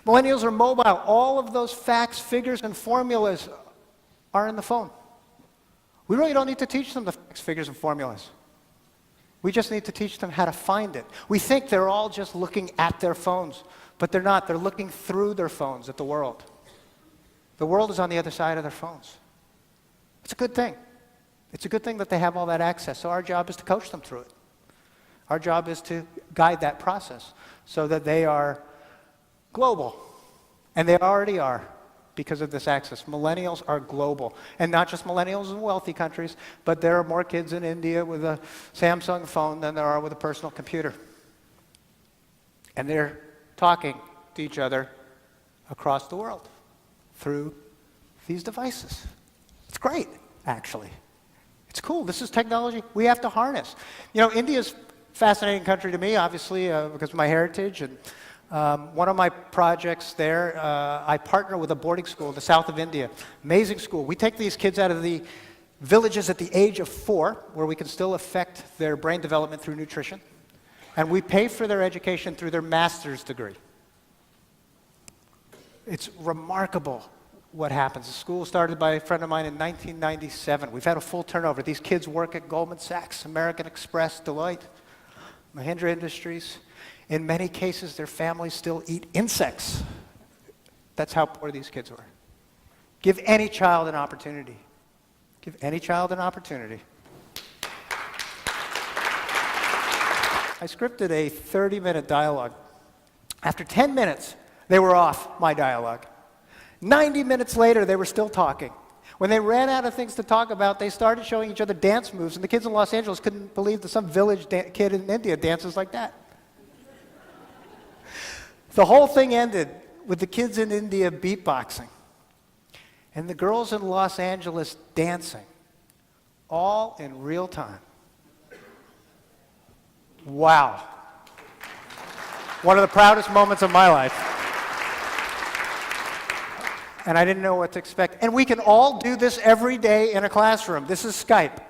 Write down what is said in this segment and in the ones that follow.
Millennials are mobile. All of those facts, figures, and formulas are in the phone. We really don't need to teach them the facts, figures, and formulas. We just need to teach them how to find it. We think they're all just looking at their phones, but they're not. They're looking through their phones at the world. The world is on the other side of their phones. It's a good thing. It's a good thing that they have all that access. So our job is to coach them through it. Our job is to guide that process so that they are global. And they already are because of this access. Millennials are global. And not just millennials in wealthy countries, but there are more kids in India with a Samsung phone than there are with a personal computer. And they're talking to each other across the world through these devices. It's great, actually. It's cool. This is technology we have to harness. You know, India's a fascinating country to me, obviously, because of my heritage. And one of my projects there, I partner with a boarding school in the south of India. Amazing school. We take these kids out of the villages at the age of 4, where we can still affect their brain development through nutrition. And we pay for their education through their master's degree. It's remarkable what happens. The school started by a friend of mine in 1997. We've had a full turnover. These kids work at Goldman Sachs, American Express, Deloitte, Mahindra Industries. In many cases, their families still eat insects. That's how poor these kids were. Give any child an opportunity. Give any child an opportunity. I scripted a 30-minute dialogue. After 10 minutes, they were off my dialogue. 90 minutes later, they were still talking. When they ran out of things to talk about, they started showing each other dance moves, and the kids in Los Angeles couldn't believe that some village kid in India dances like that. The whole thing ended with the kids in India beatboxing and the girls in Los Angeles dancing, all in real time. Wow. One of the proudest moments of my life. And I didn't know what to expect. And we can all do this every day in a classroom. This is Skype.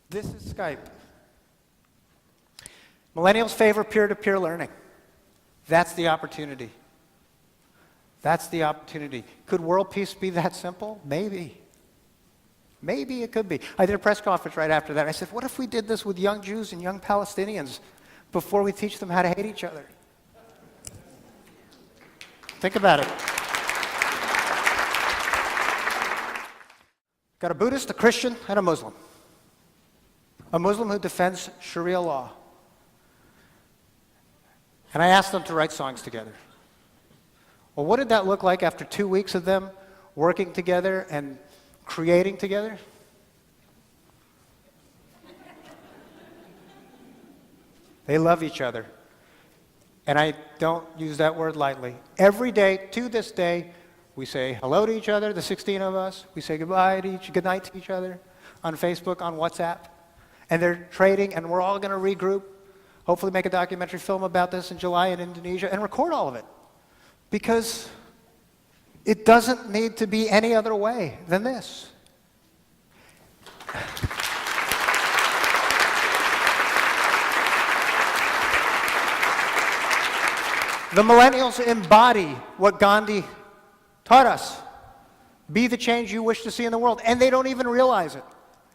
This is Skype. Millennials favor peer-to-peer learning. That's the opportunity. That's the opportunity. Could world peace be that simple? Maybe. Maybe it could be. I did a press conference right after that. I said, what if we did this with young Jews and young Palestinians before we teach them how to hate each other? Think about it. Got a Buddhist, a Christian, and a Muslim. A Muslim who defends Sharia law. And I asked them to write songs together. Well, what did that look like after 2 weeks of them working together and creating together? They love each other. And I don't use that word lightly. Every day, to this day, we say hello to each other, the 16 of us. We say goodbye to good night to each other on Facebook, on WhatsApp. And they're trading, and we're all going to regroup, hopefully make a documentary film about this in July in Indonesia, and record all of it. Because it doesn't need to be any other way than this. The millennials embody what Gandhi taught us. Be the change you wish to see in the world. And they don't even realize it,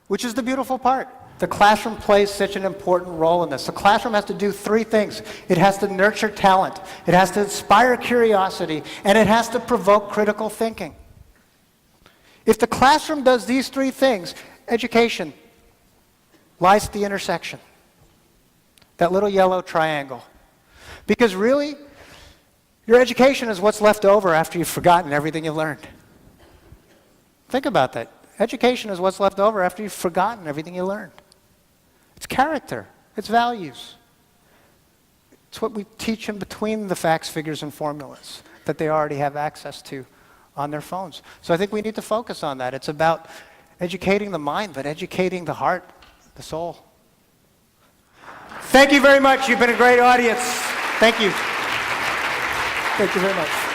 which is the beautiful part. The classroom plays such an important role in this. The classroom has to do 3 things. It has to nurture talent, it has to inspire curiosity, and it has to provoke critical thinking. If the classroom does these 3 things, education lies at the intersection. That little yellow triangle. Because really, your education is what's left over after you've forgotten everything you learned. Think about that. Education is what's left over after you've forgotten everything you learned. It's character. It's values. It's what we teach them between the facts, figures, and formulas that they already have access to on their phones. So I think we need to focus on that. It's about educating the mind, but educating the heart, the soul. Thank you very much. You've been a great audience. Thank you. Thank you very much.